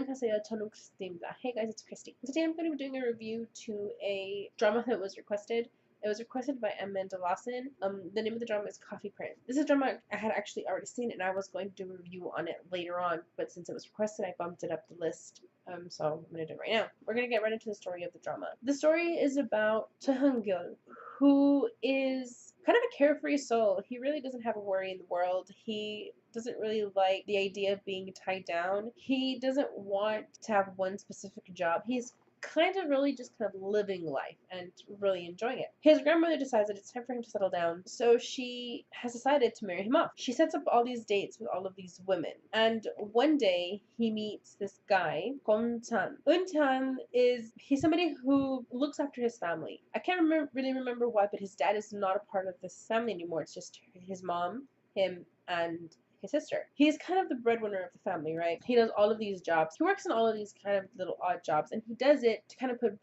안녕하세요. 저는 Christy입니다. Hey guys, it's Christy. Today I'm going to be doing a review to a drama that was requested. It was requested by Amanda Lawson. The name of the drama is Coffee Prince. This is a drama I had actually already seen, and I was going to do a review on it later on, but since it was requested, I bumped it up the list. So I'm going to do it right now. We're going to get right into the story of the drama. The story is about Choi Hyun-gil, who is kind of a carefree soul. He really doesn't have a worry in the world. He doesn't really like the idea of being tied down. He doesn't want to have one specific job. He's kind of really just kind of living life and really enjoying it. His grandmother decides that it's time for him to settle down, so she has decided to marry him off. She sets up all these dates with all of these women, and one day he meets this guy, Eun-chan. Eun-chan he's somebody who looks after his family. I can't really remember why, but his dad is not a part of this family anymore. It's just his mom, him, and his sister. He's kind of the breadwinner of the family, right? He does all of these jobs. He works in all of these kind of little odd jobs, and he does it to kind of put,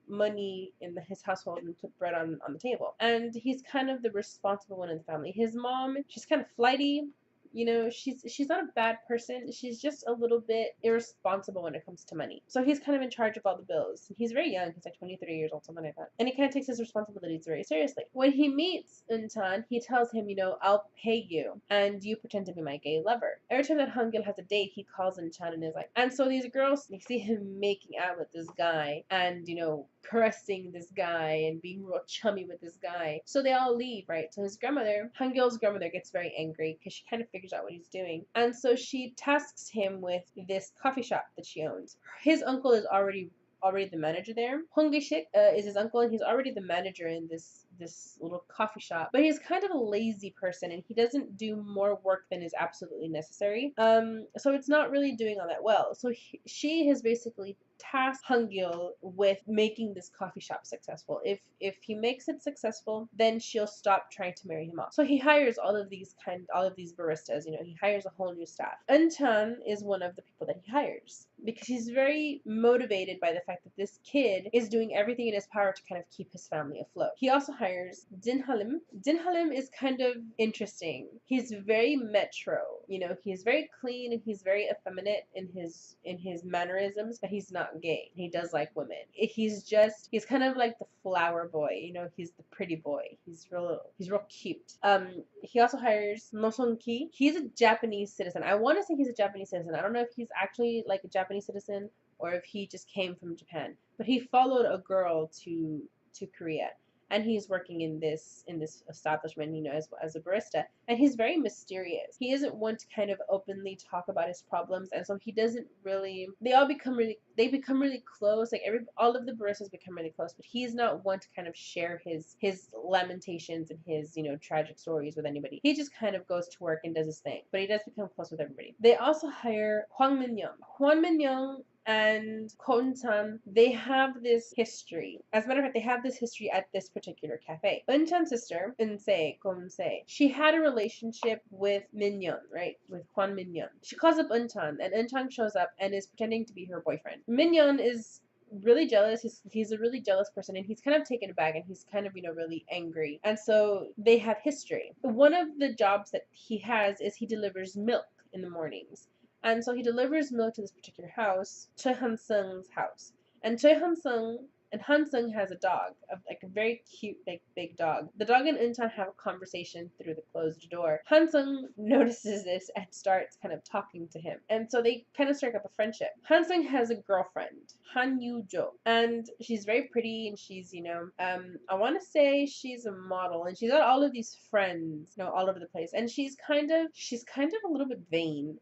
money in his household and put bread on the table. And he's kind of the responsible one in the family. His mom, she's kind of flighty. She's not a bad person. She's just a little bit irresponsible when it comes to money. So he's kind of in charge of all the bills. He's very young. He's like 23 years old, something like that. And he kind of takes his responsibilities very seriously. When he meets Eun-chan, he tells him, I'll pay you, and you pretend to be my gay lover. Every time that Hyun-gil has a date, he calls Eun-chan and is like, and so these girls, they see him making out with this guy and, caressing this guy and being real chummy with this guy. So they all leave, right? So his grandmother, Hyun-gil's grandmother, gets very angry because she kind of figures out what he's doing. And so she tasks him with this coffee shop that she owns. His uncle is already the manager there. Hong Bi-shik is his uncle, and he's already the manager in this little coffee shop. But he's kind of a lazy person, and he doesn't do more work than is absolutely necessary. So it's not really doing all that well. So she has basically tasked Hyun-gil with making this coffee shop successful. If he makes it successful, then she'll stop trying to marry him off. So he hires all of these baristas. He hires a whole new staff. Eun-chan is one of the people that he hires because he's very motivated by the fact that this kid is doing everything in his power to kind of keep his family afloat. He also hires Jin Halim. Jin Halim is kind of interesting. He's very metro. He's very clean and he's very effeminate in his mannerisms, but he's not gay. He does like women. He's kind of like the flower boy. He's the pretty boy. He's real cute. He also hires No Sung-ki. He's a Japanese citizen. I want to say he's a Japanese citizen. I don't know if he's actually like a Japanese citizen or if he just came from Japan. But he followed a girl to Korea. And he's working in this establishment, as a barista. And he's very mysterious. He isn't one to kind of openly talk about his problems, and so he doesn't really. They become really close. Like all of the baristas become really close, but he's not one to kind of share his lamentations and his tragic stories with anybody. He just kind of goes to work and does his thing. But he does become close with everybody. They also hire Hwang Min-young. Hwang Min-young and Eun-chan, they have this history. As a matter of fact, they have this history at this particular cafe. Eun-chan's sister, Eun-se, Gom-se, she had a relationship with Min-yeon, right? With Hwang Min-yeon. She calls up Eun-chan, and Eun-chan shows up and is pretending to be her boyfriend. Min-yeon is really jealous. He's a really jealous person, and he's kind of taken aback, and he's kind of really angry. And so they have history. One of the jobs that he has is he delivers milk in the mornings. And so he delivers milk to this particular house, Choi Han-sung's house. And Choi Han-sung and Han-sung has a dog, like a very cute, big dog. The dog and Eun-chan have a conversation through the closed door. Han-sung notices this and starts kind of talking to him. And so they kind of strike up a friendship. Han-sung has a girlfriend, Han Yu-jo. And she's very pretty, and she's, I want to say she's a model. And she's got all of these friends, all over the place. And she's kind of a little bit vain.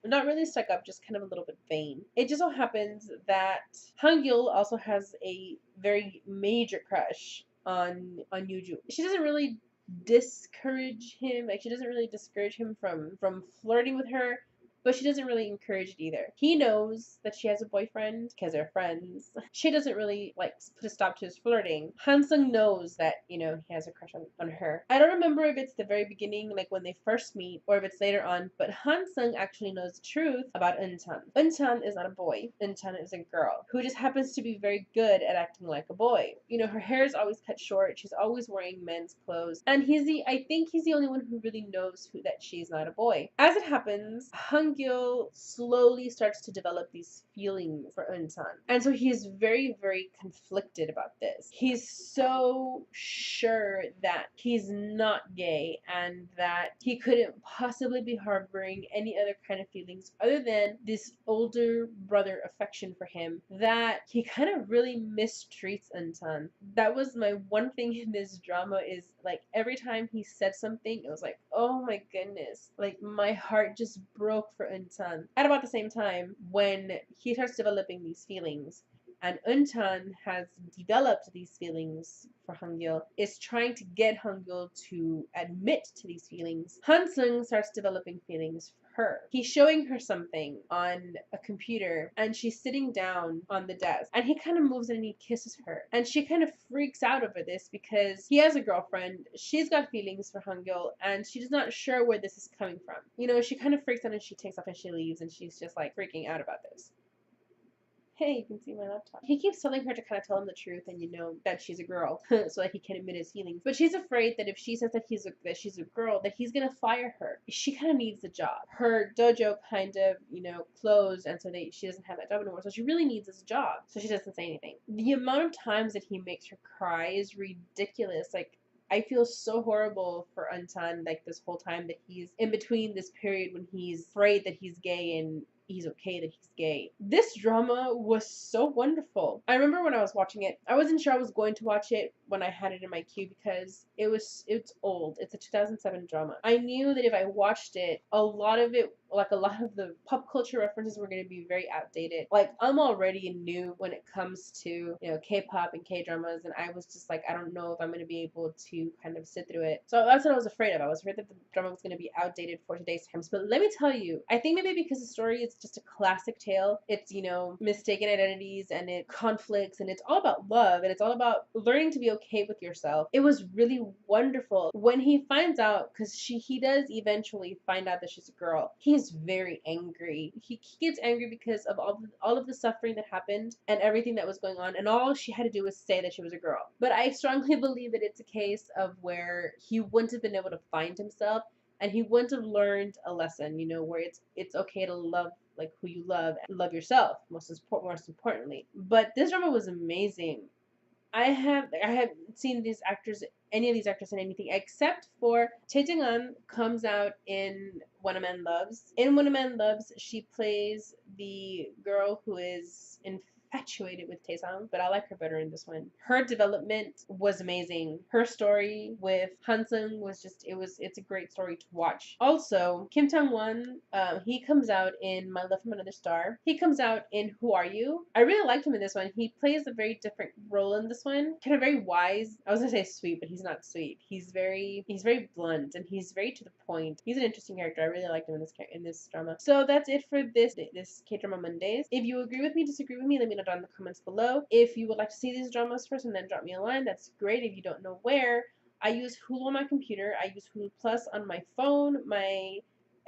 Not really stuck up, just kind of a little bit vain. It just so happens that Hyun-gil also has a very major crush on Yuju. She doesn't really discourage him, she doesn't really discourage him from flirting with her, but she doesn't really encourage it either. He knows that she has a boyfriend because they're friends. She doesn't really put a stop to his flirting. Han-sung knows that, he has a crush on her. I don't remember if it's the very beginning, when they first meet, or if it's later on, but Han-sung actually knows the truth about Eun-chan. Eun-chan is not a boy. Eun-chan is a girl who just happens to be very good at acting like a boy. Her hair is always cut short. She's always wearing men's clothes. And I think he's the only one who really knows that she's not a boy. As it happens, Hangul slowly starts to develop these feelings for Eunsan. And so he's very, very conflicted about this. He's so sure that he's not gay and that he couldn't possibly be harboring any other kind of feelings other than this older brother affection for him, that he kind of really mistreats Eunsan. That was my one thing in this drama, is like every time he said something, it was like, oh my goodness, like my heart just broke for Eunsan. At about the same time, when he starts developing these feelings, and Euntan has developed these feelings for Hangul, is trying to get Hangul to admit to these feelings, Hansung starts developing feelings for her. He's showing her something on a computer, and she's sitting down on the desk, and he kind of moves in and he kisses her, and she kind of freaks out over this because he has a girlfriend, she's got feelings for Hangul, and she's not sure where this is coming from. You know, she kind of freaks out and she takes off and she leaves, and she's just like freaking out about this. Hey, you can see my laptop. He keeps telling her to kind of tell him the truth and, you know, that she's a girl so that he can admit his feelings. But she's afraid that if she says that she's a girl, that he's gonna fire her. She kind of needs the job. Her dojo kind of, you know, closed, and so she doesn't have that job anymore. So she really needs this job. So she doesn't say anything. The amount of times that he makes her cry is ridiculous. Like, I feel so horrible for Euntan, like this whole time that he's in between this period when he's afraid that he's gay and he's okay that he's gay. This drama was so wonderful. I remember when I was watching it, I wasn't sure I was going to watch it when I had it in my queue because it's old. It's a 2007 drama. I knew that if I watched it, a lot of the pop culture references were going to be very outdated. Like, I'm already new when it comes to, you know, K-pop and K-dramas, and I was just like, I don't know if I'm going to be able to kind of sit through it. So that's what I was afraid of. I was afraid that the drama was going to be outdated for today's times. But let me tell you, I think maybe because the story is just a classic tale. It's, you know, mistaken identities and it conflicts, and it's all about love, and it's all about learning to be okay with yourself. It was really wonderful when he finds out, because he does eventually find out that she's a girl. He's very angry. He gets angry because of all of the suffering that happened and everything that was going on, and all she had to do was say that she was a girl. But I strongly believe that it's a case of where he wouldn't have been able to find himself, and he wouldn't have learned a lesson, you know, where it's okay to love like who you love and love yourself most importantly. But this drama was amazing. I have seen any of these actors in anything except for Tae Jung-an comes out in When a Man Loves. In When a Man Loves, she plays the girl who is infatuated with Taesung, but I like her better in this one. Her development was amazing. Her story with Hansung was it's a great story to watch. Also, Kim Tang-won, he comes out in My Love from Another Star. He comes out in Who Are You? I really liked him in this one. He plays a very different role in this one. Kind of very wise. I was gonna say sweet, but he's not sweet. He's very blunt, and he's very to the point. He's an interesting character. I really liked him in this drama. So that's it for this K-Drama Mondays. If you agree with me, disagree with me, let me know down in the comments below. If you would like to see these dramas first and then drop me a line, that's great. If you don't know where, I use Hulu on my computer. I use Hulu Plus on my phone, my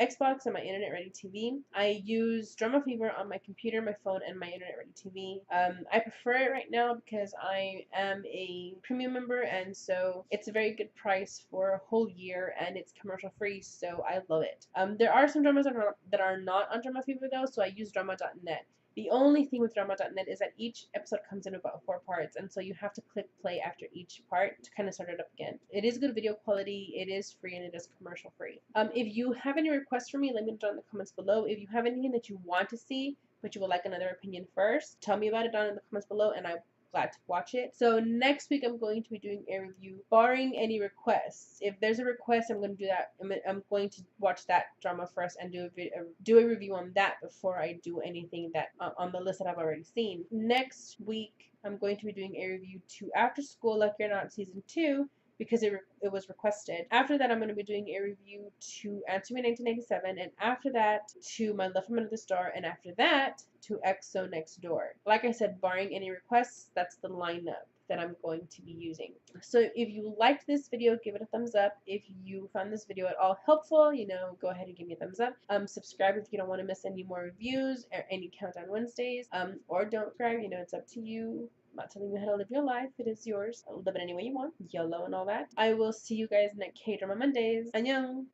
Xbox, and my Internet Ready TV. I use Drama Fever on my computer, my phone, and my Internet Ready TV. I prefer it right now because I am a premium member, and so it's a very good price for a whole year, and it's commercial free, so I love it. There are some dramas that are not on Drama Fever though, so I use drama.net. The only thing with drama.net is that each episode comes in about 4 parts, and so you have to click play after each part to kind of start it up again. It is good video quality, it is free, and it is commercial free. If you have any requests for me, let me know down in the comments below. If you have anything that you want to see, but you would like another opinion first, tell me about it down in the comments below, and I'm glad to watch it. So next week I'm going to be doing a review, barring any requests. If there's a request, I'm going to do that. I'm going to watch that drama first and do a review on that before I do anything that on the list that I've already seen. Next week I'm going to be doing a review to After School Like You're Not Season 2, because it was requested. After that, I'm going to be doing a review to Answer Me 1987, and after that, to My Love from Another Star, and after that, to EXO Next Door. Like I said, barring any requests, that's the lineup that I'm going to be using. So if you liked this video, give it a thumbs up. If you found this video at all helpful, you know, go ahead and give me a thumbs up. Subscribe if you don't want to miss any more reviews or any Countdown Wednesdays. Or don't subscribe, you know, it's up to you. I'm not telling you how to live your life. It is yours. Live it any way you want. YOLO and all that. I will see you guys next K-Drama Mondays. Annyeong!